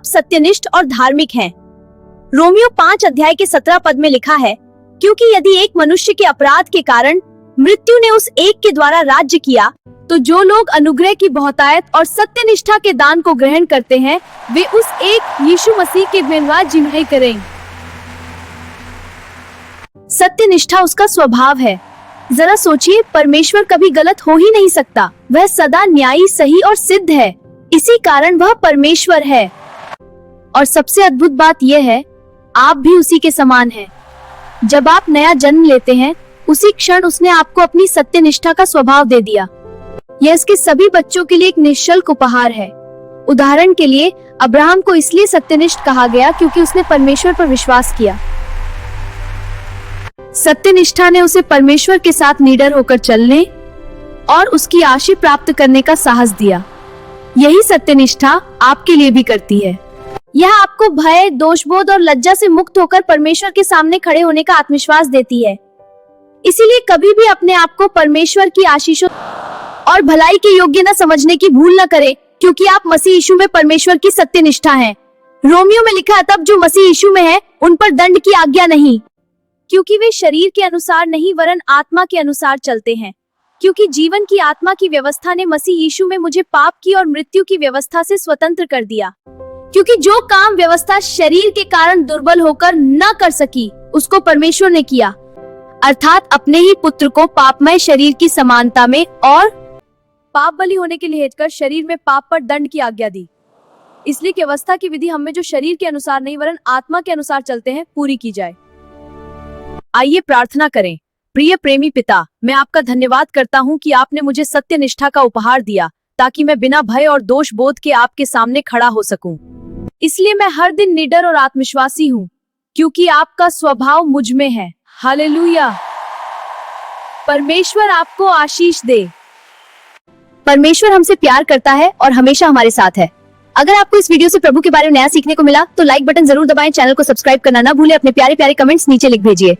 आप सत्यनिष्ठ और धार्मिक हैं। रोमियो 5 अध्याय के 17 पद में लिखा है, क्योंकि यदि एक मनुष्य के अपराध के कारण मृत्यु ने उस एक के द्वारा राज्य किया, तो जो लोग अनुग्रह की बहुतायत और सत्यनिष्ठा के दान को ग्रहण करते हैं, वे उस एक यीशु मसीह के बिना जिम्मे करें। सत्यनिष्ठा उसका स्वभाव है। जरा सोचिए, परमेश्वर कभी गलत हो ही नहीं सकता। वह सदा न्यायी, सही और सिद्ध है। इसी कारण वह परमेश्वर है। और सबसे अद्भुत बात यह है, आप भी उसी के समान हैं। जब आप नया जन्म लेते हैं, उसी क्षण उसने आपको अपनी सत्यनिष्ठा का स्वभाव दे दिया। यह इसके सभी बच्चों के लिए एक निःशुल्क उपहार है। उदाहरण के लिए, अब्राहम को इसलिए सत्यनिष्ठ कहा गया क्योंकि उसने परमेश्वर पर विश्वास किया। सत्यनिष्ठा ने उसे परमेश्वर के साथ निडर होकर चलने और उसकी आशीष प्राप्त करने का साहस दिया। यही सत्यनिष्ठा आपके लिए भी करती है। यह आपको भय, दोषबोध और लज्जा से मुक्त होकर परमेश्वर के सामने खड़े होने का आत्मविश्वास देती है। इसीलिए कभी भी अपने आप को परमेश्वर की आशीषों और भलाई के योग्य न समझने की भूल न करें, क्योंकि आप मसीह यीशु में परमेश्वर की सत्यनिष्ठा हैं। रोमियो में लिखा है, तब जो मसीह यीशु में है, उन पर दंड की आज्ञा नहीं, क्योंकि वे शरीर के अनुसार नहीं वरन आत्मा के अनुसार चलते हैं। क्योंकि जीवन की आत्मा की व्यवस्था ने मसीह यीशु में मुझे पाप की और मृत्यु की व्यवस्था से स्वतंत्र कर दिया। क्योंकि जो काम व्यवस्था शरीर के कारण दुर्बल होकर न कर सकी, उसको परमेश्वर ने किया, अर्थात अपने ही पुत्र को पापमय शरीर की समानता में और पाप बलि होने के लिए भेजकर शरीर में पाप पर दंड की आज्ञा दी। इसलिए कि व्यवस्था की विधि हमें जो शरीर के अनुसार नहीं वरन आत्मा के अनुसार चलते हैं, पूरी की जाए। आइए प्रार्थना करें। प्रिय प्रेमी पिता, मैं आपका धन्यवाद करता हूँ कि आपने मुझे सत्यनिष्ठा का उपहार दिया, ताकि मैं बिना भय और दोष बोध के आपके सामने खड़ा हो सकूं। इसलिए मैं हर दिन निडर और आत्मविश्वासी हूँ, क्योंकि आपका स्वभाव मुझ में है। हालेलुया। परमेश्वर आपको आशीष दे। परमेश्वर हमसे प्यार करता है और हमेशा हमारे साथ है। अगर आपको इस वीडियो से प्रभु के बारे में नया सीखने को मिला, तो लाइक बटन जरूर दबाएं, चैनल को सब्सक्राइब करना ना भूलें, अपने प्यारे प्यारे कमेंट्स नीचे लिख भेजिए।